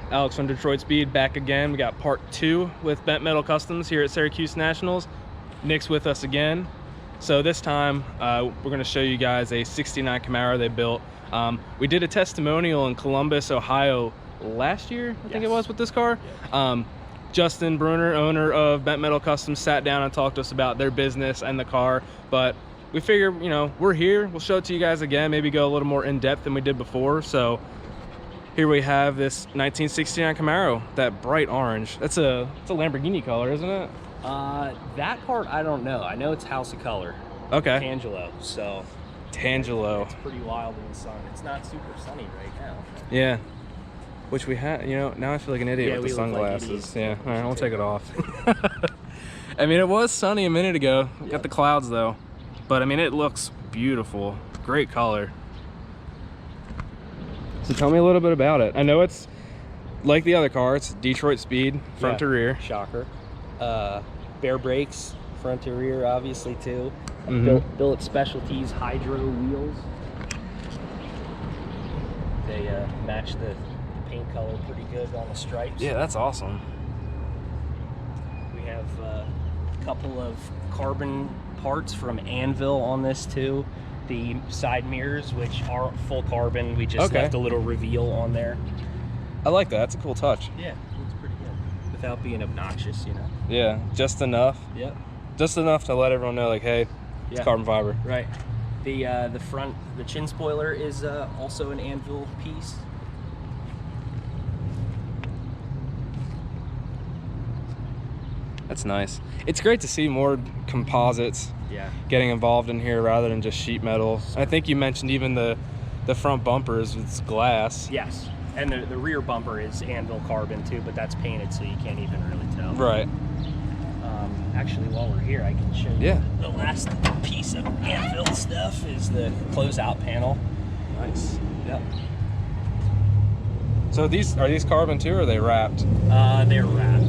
Alex from Detroit Speed back again. We got part 2 with Bent Metal Customs here at Syracuse Nationals. Nick's with us again. So this time we're going to show you guys a 69 Camaro they built. We did a testimonial in Columbus, Ohio last year, I think it was, with this car. Justin Bruner, owner of Bent Metal Customs, sat down and talked to us about their business and the car, but we figure, you know, we're here, we'll show it to you guys again, maybe go a little more in depth than we did before. So here we have this 1969 Camaro, that bright orange. It's a Lamborghini color, isn't it? That part I don't know. I know it's House of Color. Okay. Tangelo. So Tangelo. it's pretty wild in the sun. It's not super sunny right now. Yeah. Which we had, you know, now I feel like an idiot with the sunglasses. Yeah, all right, I'll take it off. I mean, it was sunny a minute ago. Got the clouds though. But I mean, it looks beautiful. Great color. So tell me a little bit about it. I know it's like the other car, it's Detroit Speed, front to rear. Shocker. Bare brakes, front to rear, obviously, too. Billet Specialties Hydro wheels. They match the paint color pretty good on the stripes. Yeah, that's awesome. We have a couple of carbon parts from Anvil on this too. The side mirrors, which are full carbon, we just left a little reveal on there. I like that. That's a cool touch. Yeah, it's pretty good without being obnoxious, you know. Yeah, just enough. Yep. Just enough to let everyone know, like, hey, it's carbon fiber. Right. The front, the chin spoiler is also an Anvil piece. That's nice. It's great to see more composites getting involved in here rather than just sheet metal. I think you mentioned even the front bumpers, it's glass. Yes, and the rear bumper is Anvil carbon too, but that's painted so you can't even really tell. Right. Actually, while we're here, I can show you the last piece of Anvil stuff is the closeout panel. Nice. Yep. So are these carbon too, or are they wrapped? They're wrapped.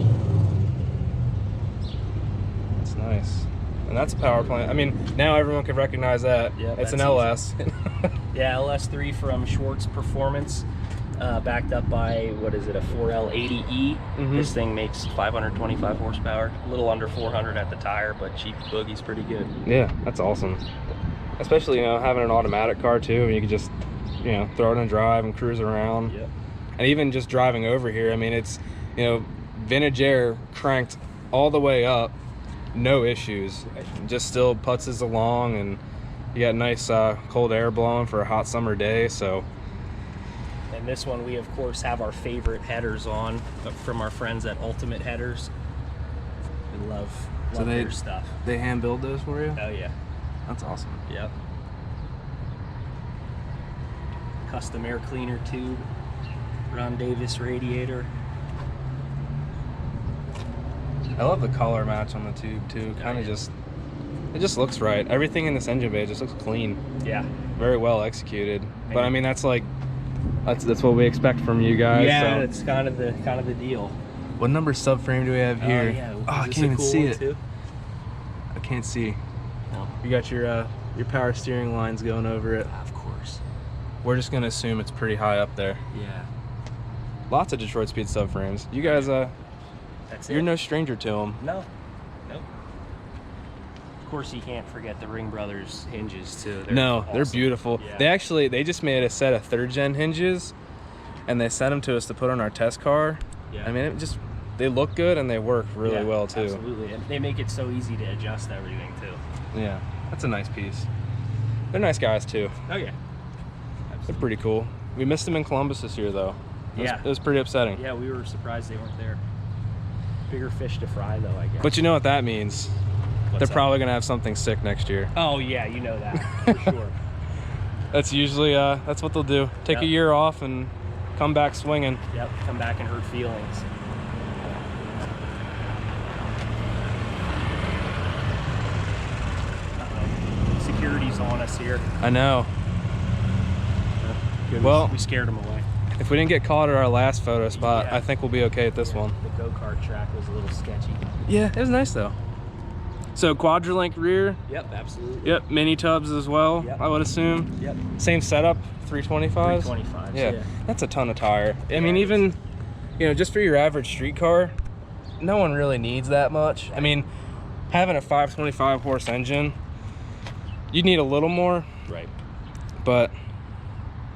That's nice. And that's a power plant. I mean, now everyone can recognize that. Yeah, it's an LS. Yeah, LS3 from Schwartz Performance, backed up by, what is it, a 4L80E. This thing makes 525 horsepower, a little under 400 at the tire, but cheap boogie's pretty good. Yeah, that's awesome. Especially, you know, having an automatic car too, and you can just, you know, throw it in drive and cruise around. Yep. And even just driving over here, I mean, it's, you know, vintage air cranked all the way up, no issues. Just still putzes along, and you got nice cold air blowing for a hot summer day. So. And this one, we of course have our favorite headers on from our friends at Ultimate Headers. We love their stuff. They hand build those for you? Oh yeah. That's awesome. Yep. Custom air cleaner tube. Ron Davis radiator. I love the color match on the tube too. Kind of it just looks right. Everything in this engine bay just looks clean. Yeah. Very well executed. But I mean, that's like, that's what we expect from you guys. Yeah, so. it's kind of the deal. What number subframe do we have here? Oh, I can't even see it. Too? I can't see. No. You got your power steering lines going over it. Of course. We're just gonna assume it's pretty high up there. Yeah. Lots of Detroit Speed subframes. You guys, you're no stranger to them. No. Nope. Of course, you can't forget the Ring Brothers hinges too. They're awesome. They're beautiful. Yeah. They just made a set of 3rd gen hinges, and they sent them to us to put on our test car. Yeah. I mean, they look good and they work really well too. Absolutely, and they make it so easy to adjust everything too. Yeah, that's a nice piece. They're nice guys too. Oh yeah. Absolutely. They're pretty cool. We missed them in Columbus this year though. It was pretty upsetting. Yeah, we were surprised they weren't there. Bigger fish to fry though, I guess. But you know what that means? They're probably gonna have something sick next year. Oh yeah, you know that for sure. That's usually that's what they'll do. Take a year off and come back swinging. Yep, come back and hurt feelings. Security's on us here. I know. Well, we scared them away. If we didn't get caught at our last photo spot, I think we'll be okay at this one. The go-kart track was a little sketchy. Yeah, it was nice though. So quadrillink rear. Yep, absolutely. Yep, mini tubs as well, I would assume. Yep. Same setup, 325s? 325s, yeah. That's a ton of tire. I mean, you know, just for your average street car, no one really needs that much. I mean, having a 525 horse engine, you need a little more, Right. but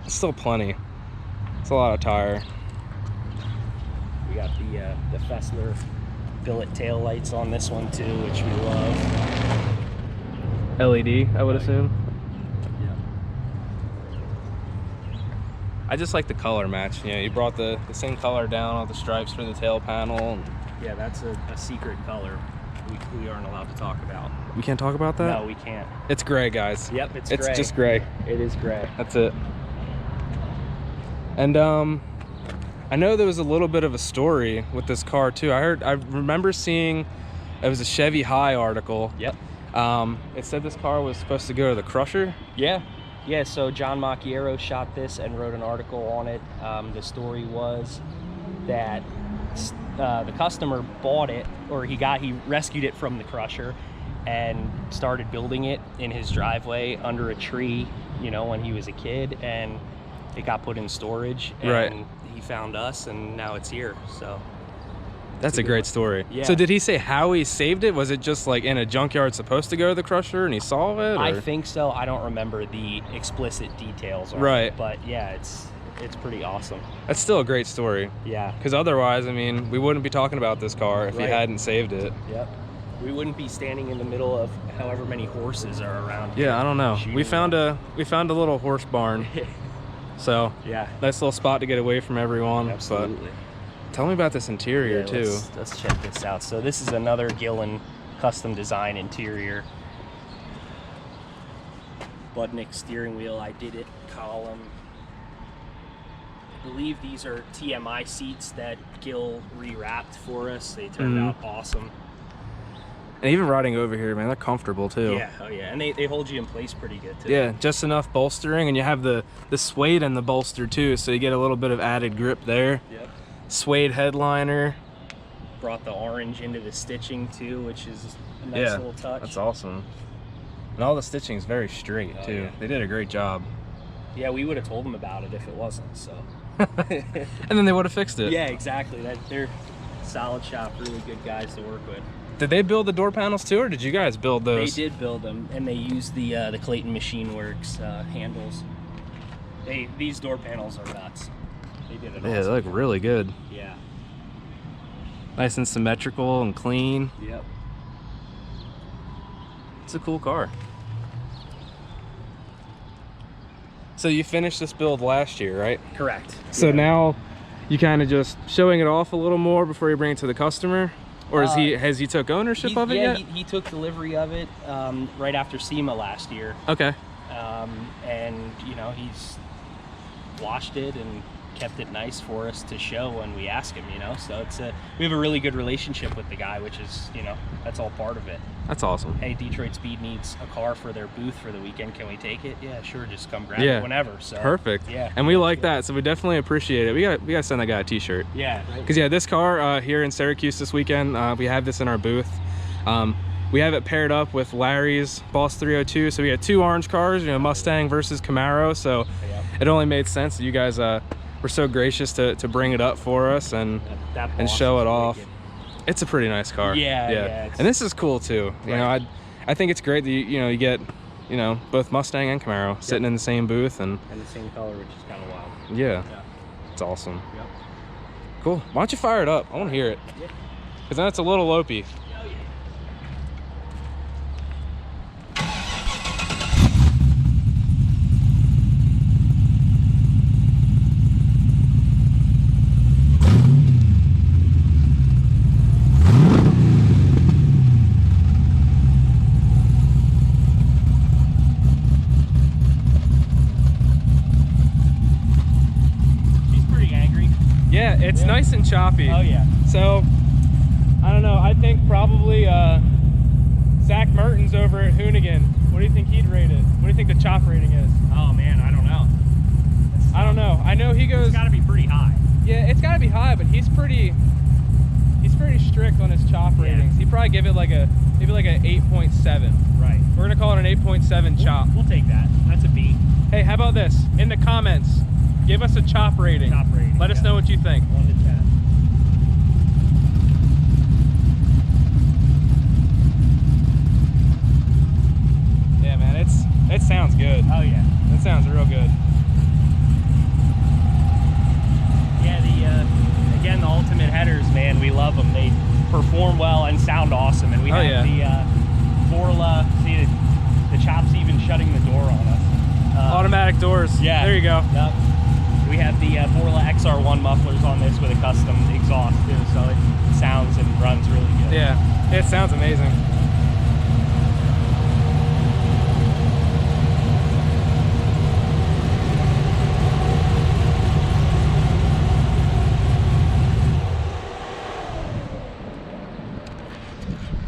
it's still plenty. It's a lot of tire. We got the Fessler billet tail lights on this one too, which we love. LED, I would assume. Yeah. I just like the color match. You know, you brought the same color down, all the stripes for the tail panel. Yeah, that's a secret color we aren't allowed to talk about. We can't talk about that? No, we can't. It's gray, guys. Yep, it's It's gray. just gray. It is gray. That's it. And I know there was a little bit of a story with this car too. I remember seeing, it was a Chevy High article. Yep. It said this car was supposed to go to the crusher. Yeah. Yeah, so John Macchiero shot this and wrote an article on it. The story was that the customer bought it, or he rescued it from the crusher and started building it in his driveway under a tree, you know, when he was a kid, and it got put in storage, and Right. he found us, and now it's here. So That's a great story. Yeah. So did he say how he saved it? Was it just like in a junkyard supposed to go to the crusher and he saw it? Or? I think so. I don't remember the explicit details on Right. it, but yeah, it's pretty awesome. That's still a great story. Yeah. Because otherwise, I mean, we wouldn't be talking about this car if he Right. hadn't saved it. Yep. We wouldn't be standing in the middle of however many horses are around. Yeah, I don't know. We shooting found a little horse barn. So Yeah. nice little spot to get away from everyone. Absolutely. But tell me about this interior Yeah, too. Let's check this out. So this is another Gillen custom design interior. Budnick steering wheel, I did it. Column. I believe these are TMI seats that Gil rewrapped for us. They turned Mhm. out awesome. And even riding over here, man, they're comfortable too. Yeah, oh yeah, and they hold you in place pretty good too. Yeah, just enough bolstering, and you have the suede in the bolster too, so you get a little bit of added grip there. Yep. Suede headliner. Brought the orange into the stitching too, which is a nice Yeah, little touch. that's awesome. And all the stitching is very straight Oh, too. yeah. They did a great job. Yeah, we would have told them about it if it wasn't. So. And then they would have fixed it. Yeah, exactly. They're solid shop, really good guys to work with. Did they build the door panels too, or did you guys build those? They did build them, and they used the Clayton Machine Works handles. These door panels are nuts. They did it. Yeah, they look really good. Yeah. Nice and symmetrical and clean. Yep. It's a cool car. So you finished this build last year, right? Correct. So Yeah. now you kind of just showing it off a little more before you bring it to the customer? Or has he took ownership of it yeah, yet? he took delivery of it right after SEMA last year. Okay. And you know, he's washed it and kept it nice for us to show when we ask him, you know. So we have a really good relationship with the guy, which is, you know, that's all part of it. That's awesome. Hey, Detroit Speed needs a car for their booth for the weekend. Can we take it? Yeah, sure. Just come grab Yeah. it whenever. So Perfect. Yeah. And we like that, so we definitely appreciate it. We got to send that guy a t-shirt. Yeah. Because yeah, this car here in Syracuse this weekend, we have this in our booth. We have it paired up with Larry's Boss 302, so we had two orange cars, you know, Mustang versus Camaro. So Yeah. it only made sense that you guys were so gracious to bring it up for us and That and Boss show is it really off. good. It's a pretty nice car. Yeah, it's- And this is cool too. You know, I think it's great that you get, you know, both Mustang and Camaro sitting in the same booth, and And the same color, which is kind of wild. yeah, Yeah. it's awesome. Yep. Cool. Why don't you fire it up? I want to hear it. Yeah. Because then it's a little lopey. She's pretty angry. Yeah, it's nice and choppy. Oh yeah. So, I don't know. I think probably Zach Mertens over at Hoonigan. What do you think he'd rate it? What do you think the chop rating is? Oh man, I don't know. I don't know. I know he goes. It's got to be pretty high. Yeah, it's got to be high, but he's pretty strict on his chop Yeah. ratings. He'd probably give it maybe like an 8.7. Right. We're gonna call it an 8.7 chop. We'll take that. That's a B. Hey, how about this? In the comments, give us a chop rating. Chop rating, Let us yeah. know what you think. 1 to 10. it sounds good. Oh yeah. That sounds real good. Yeah, again, the ultimate headers, man, we love them. They perform well and sound awesome. And we have the Borla, see the chop's even shutting the door on us. Automatic doors. Yeah. There you go. Yep. We have the Borla XR1 mufflers on this with a custom exhaust too, so it sounds and runs really good. Yeah, it sounds amazing.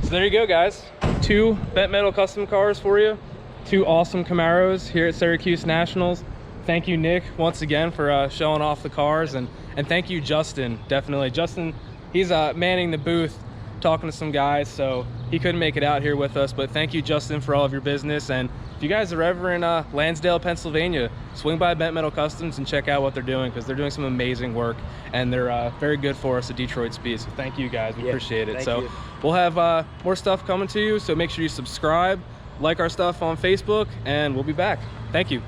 So there you go, guys. 2 bent metal custom cars for you. 2 awesome Camaros here at Syracuse Nationals. Thank you, Nick, once again for showing off the cars, and thank you, Justin. Definitely, Justin. He's manning the booth, talking to some guys, so he couldn't make it out here with us. But thank you, Justin, for all of your business. And if you guys are ever in Lansdale, Pennsylvania, swing by Bent Metal Customs and check out what they're doing, because they're doing some amazing work, and they're very good for us at Detroit Speed. So thank you, guys. We appreciate it. So we'll have more stuff coming to you. So make sure you subscribe, like our stuff on Facebook, and we'll be back. Thank you.